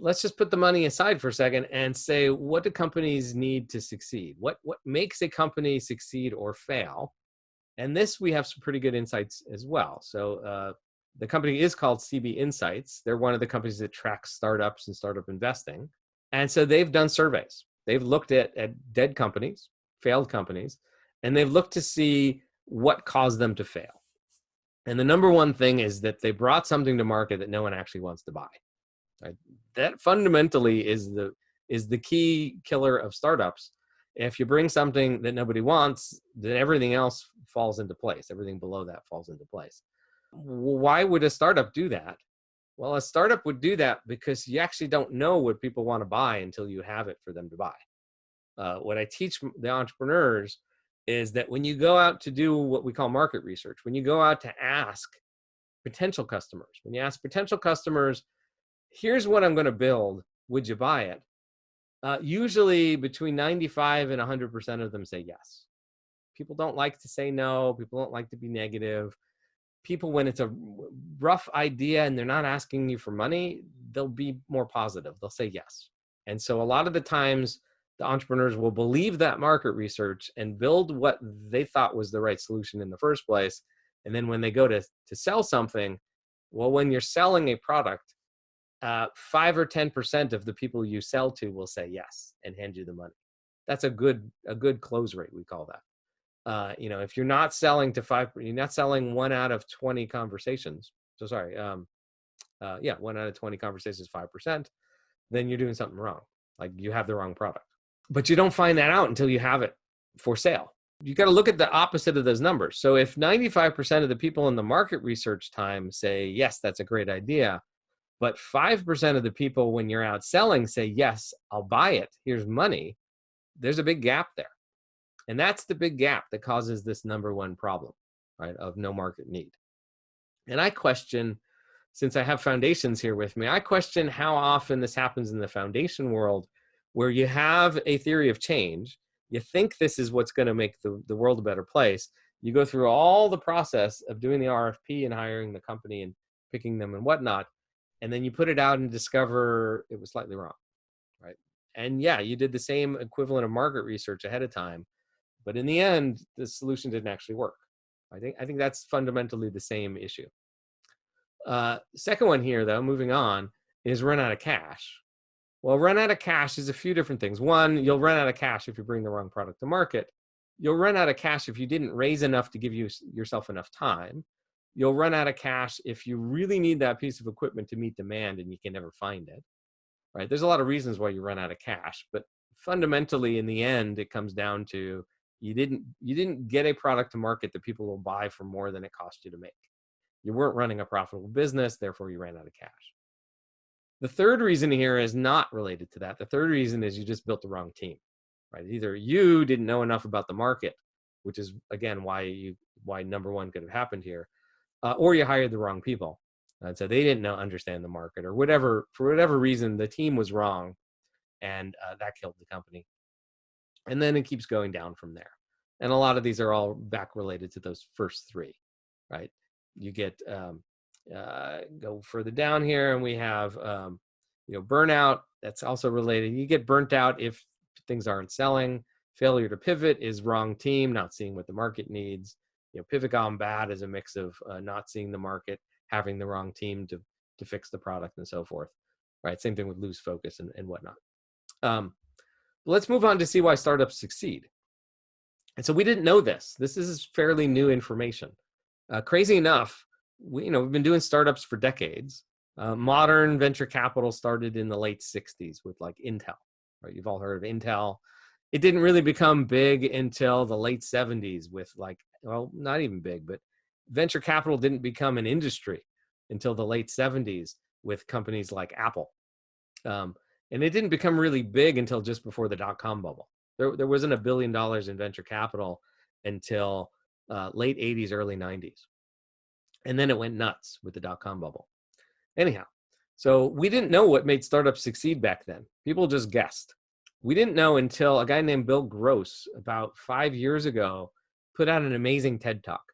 let's just put the money aside for a second and say, what do companies need to succeed? What makes a company succeed or fail? And this, we have some pretty good insights as well. So the company is called CB Insights. They're one of the companies that tracks startups and startup investing. And so they've done surveys. They've looked at dead companies, failed companies, and they've looked to see what caused them to fail. And the number one thing is that they brought something to market that no one actually wants to buy. Right? That fundamentally is the key killer of startups. If you bring something that nobody wants, then everything else falls into place. Everything below that falls into place. Why would a startup do that? Well, a startup would do that because you actually don't know what people want to buy until you have it for them to buy. What I teach the entrepreneurs is that when you go out to do what we call market research, when you go out to ask potential customers, when you ask potential customers, here's what I'm going to build, would you buy it? Usually between 95 and 100% of them say yes. People don't like to say no. People don't like to be negative. People, when it's a rough idea and they're not asking you for money, they'll be more positive. They'll say yes. And so a lot of the times the entrepreneurs will believe that market research and build what they thought was the right solution in the first place. And then when they go to sell something, well, when you're selling a product, 5 or 10% of the people you sell to will say yes and hand you the money. That's a good close rate, we call that. If you're not selling to you're not selling 1 out of 20 conversations. So sorry, 1 out of 20 conversations, 5%, then you're doing something wrong. Like you have the wrong product. But you don't find that out until you have it for sale. You got to look at the opposite of those numbers. So if 95% of the people in the market research time say, yes, that's a great idea, but 5% of the people when you're out selling say, yes, I'll buy it, here's money, there's a big gap there. And that's the big gap that causes this number one problem, right, of no market need. And I question, since I have foundations here with me, I question how often this happens in the foundation world where you have a theory of change. You think this is what's going to make the world a better place. You go through all the process of doing the RFP and hiring the company and picking them and whatnot. And then you put it out and discover it was slightly wrong, right? And yeah, you did the same equivalent of market research ahead of time. But in the end, the solution didn't actually work. I think that's fundamentally the same issue. Second one here, though, moving on, is run out of cash. Well, run out of cash is a few different things. One, you'll run out of cash if you bring the wrong product to market. You'll run out of cash if you didn't raise enough to give yourself enough time. You'll run out of cash if you really need that piece of equipment to meet demand and you can never find it. Right? There's a lot of reasons why you run out of cash, but fundamentally, in the end, it comes down to you didn't get a product to market that people will buy for more than it cost you to make. You weren't running a profitable business, therefore you ran out of cash. The third reason here is not related to that. The third reason is you just built the wrong team, right? Either you didn't know enough about the market, which is again why number one could have happened here, or you hired the wrong people, and so they didn't understand the market, or whatever. For whatever reason, the team was wrong, and that killed the company. And then it keeps going down from there. And a lot of these are all back related to those first three, right? You get, go further down here and we have, burnout. That's also related. You get burnt out if things aren't selling. Failure to pivot is wrong team, not seeing what the market needs. Pivot gone bad is a mix of not seeing the market, having the wrong team to fix the product and so forth, right? Same thing with lose focus and whatnot. Let's move on to see why startups succeed. And so we didn't know this. This is fairly new information. Crazy enough, we've been doing startups for decades. Modern venture capital started in the late 60s with like Intel, right? You've all heard of Intel. It didn't really become big until the late 70s with not even big, but venture capital didn't become an industry until the late 70s with companies like Apple. And it didn't become really big until just before the dot-com bubble. There wasn't $1 billion in venture capital until late 80s, early 90s. And then it went nuts with the dot-com bubble. Anyhow, so we didn't know what made startups succeed back then. People just guessed. We didn't know until a guy named Bill Gross about 5 years ago put out an amazing TED Talk.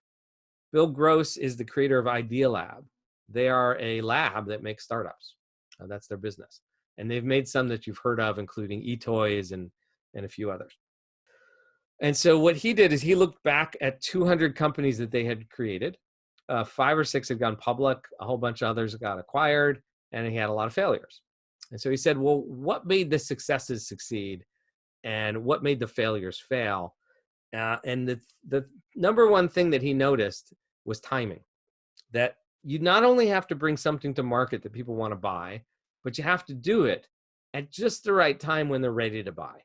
Bill Gross is the creator of Idealab. They are a lab that makes startups. That's their business. And they've made some that you've heard of, including eToys and a few others. And so what he did is he looked back at 200 companies that they had created. 5 or 6 had gone public, a whole bunch of others got acquired, and he had a lot of failures. And so he said, well, what made the successes succeed and what made the failures fail? And the number one thing that he noticed was timing. That you not only have to bring something to market that people want to buy, but you have to do it at just the right time when they're ready to buy.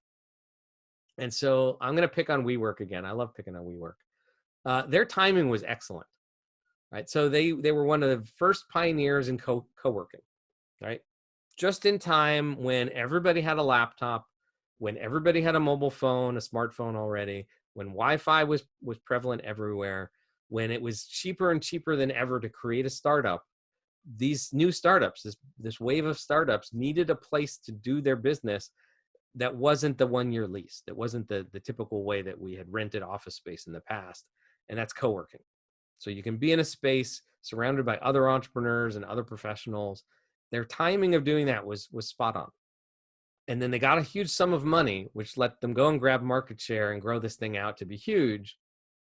And so I'm going to pick on WeWork again. I love picking on WeWork. Their timing was excellent, right? So they were one of the first pioneers in co-working, right? Just in time when everybody had a laptop, when everybody had a mobile phone, a smartphone already, when Wi-Fi was prevalent everywhere, when it was cheaper and cheaper than ever to create a startup. These new startups, this wave of startups needed a place to do their business that wasn't the 1-year lease. That wasn't the typical way that we had rented office space in the past. And that's co-working. So you can be in a space surrounded by other entrepreneurs and other professionals. Their timing of doing that was spot on. And then they got a huge sum of money, which let them go and grab market share and grow this thing out to be huge.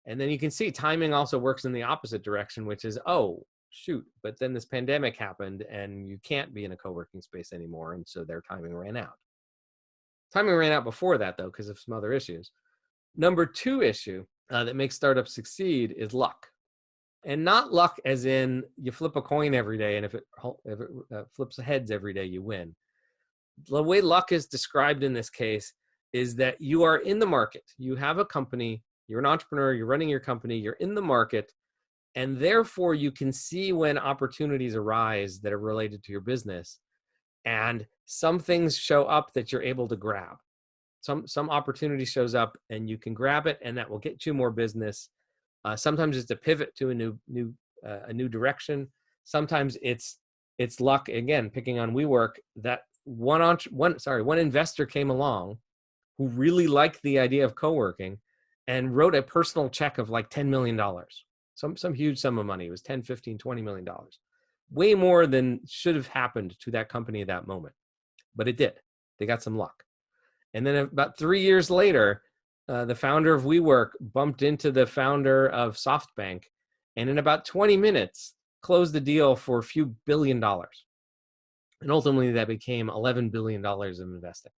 And then you can see timing also works in the opposite direction, which is, oh, shoot, but then this pandemic happened and you can't be in a co-working space anymore. And so their timing ran out. Timing ran out before that, though, because of some other issues. Number 2 issue that makes startups succeed is luck. And not luck as in you flip a coin every day, and if it flips heads every day, you win. The way luck is described in this case is that you are in the market. You have a company, you're an entrepreneur, you're running your company, you're in the market, and therefore you can see when opportunities arise that are related to your business. And some things show up that you're able to grab. Some opportunity shows up and you can grab it, and that will get you more business. Sometimes it's a pivot to a new direction. Sometimes it's luck. Again, picking on WeWork, that one investor came along who really liked the idea of co-working and wrote a personal check of like $10 million. Some huge sum of money. It was 10, 15, $20 million. Way more than should have happened to that company at that moment. But it did. They got some luck. And then about 3 years later, the founder of WeWork bumped into the founder of SoftBank, and in about 20 minutes, closed the deal for a few $1 billion. And ultimately, that became $11 billion of investing.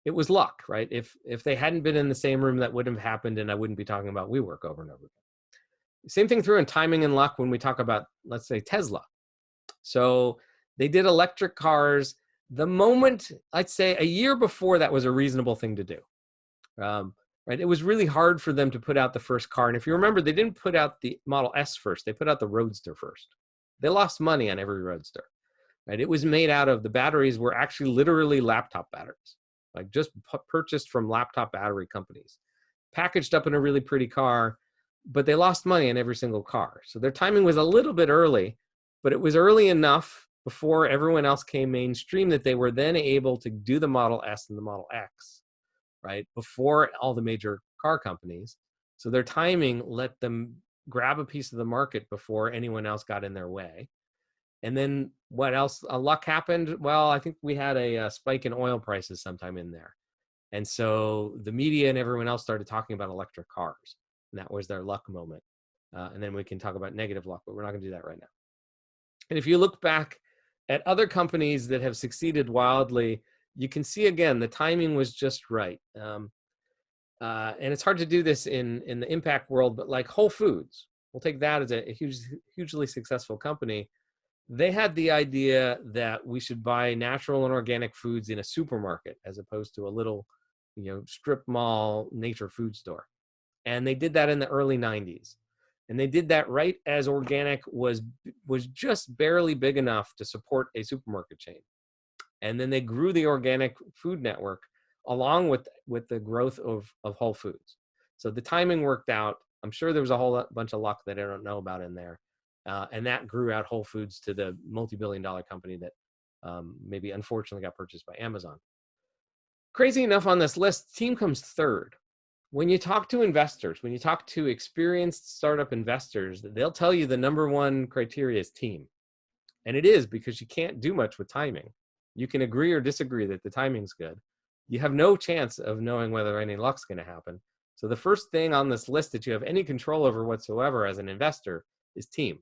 It was luck, right? If they hadn't been in the same room, that wouldn't have happened, and I wouldn't be talking about WeWork over and over again. Same thing through in timing and luck when we talk about, let's say, Tesla. So they did electric cars. The moment, I'd say a year before, that was a reasonable thing to do. Right? It was really hard for them to put out the first car. And if you remember, they didn't put out the Model S first. They put out the Roadster first. They lost money on every Roadster. Right? It was made out of, the batteries were actually literally laptop batteries, like just purchased from laptop battery companies, packaged up in a really pretty car, but they lost money on every single car. So their timing was a little bit early, but it was early enough before everyone else came mainstream that they were then able to do the Model S and the Model X, right? Before all the major car companies. So their timing let them grab a piece of the market before anyone else got in their way. And then what else? Luck happened. Well, I think we had a spike in oil prices sometime in there. And so the media and everyone else started talking about electric cars. And that was their luck moment. And then we can talk about negative luck, but we're not going to do that right now. And if you look back at other companies that have succeeded wildly, you can see, again, the timing was just right. And it's hard to do this in the impact world, but like Whole Foods, we'll take that as a hugely successful company. They had the idea that we should buy natural and organic foods in a supermarket as opposed to a little, strip mall nature food store. And they did that in the early 90s. And they did that right as organic was just barely big enough to support a supermarket chain. And then they grew the organic food network along with the growth of Whole Foods. So the timing worked out. I'm sure there was a whole bunch of luck that I don't know about in there. And that grew out Whole Foods to the multi-billion-dollar company that maybe unfortunately got purchased by Amazon. Crazy enough, on this list, team comes third. When you talk to investors, when you talk to experienced startup investors, they'll tell you the number one criteria is team. And it is, because you can't do much with timing. You can agree or disagree that the timing's good. You have no chance of knowing whether any luck's going to happen. So the first thing on this list that you have any control over whatsoever as an investor is team.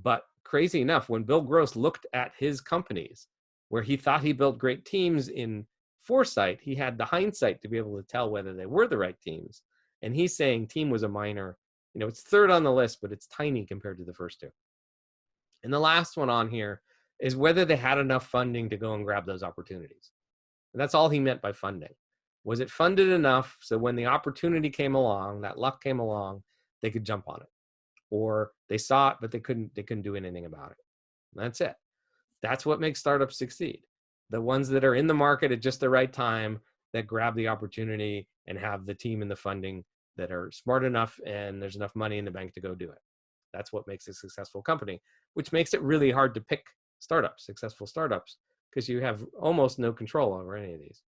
But crazy enough, when Bill Gross looked at his companies where he thought he built great teams in foresight, he had the hindsight to be able to tell whether they were the right teams. And he's saying team was a minor, it's third on the list, but it's tiny compared to the first two. And the last one on here is whether they had enough funding to go and grab those opportunities. And that's all he meant by funding. Was it funded enough so when the opportunity came along, that luck came along, they could jump on it? Or they saw it, but they couldn't do anything about it. And that's it. That's what makes startups succeed. The ones that are in the market at just the right time, that grab the opportunity and have the team and the funding that are smart enough and there's enough money in the bank to go do it. That's what makes a successful company, which makes it really hard to pick successful startups, because you have almost no control over any of these.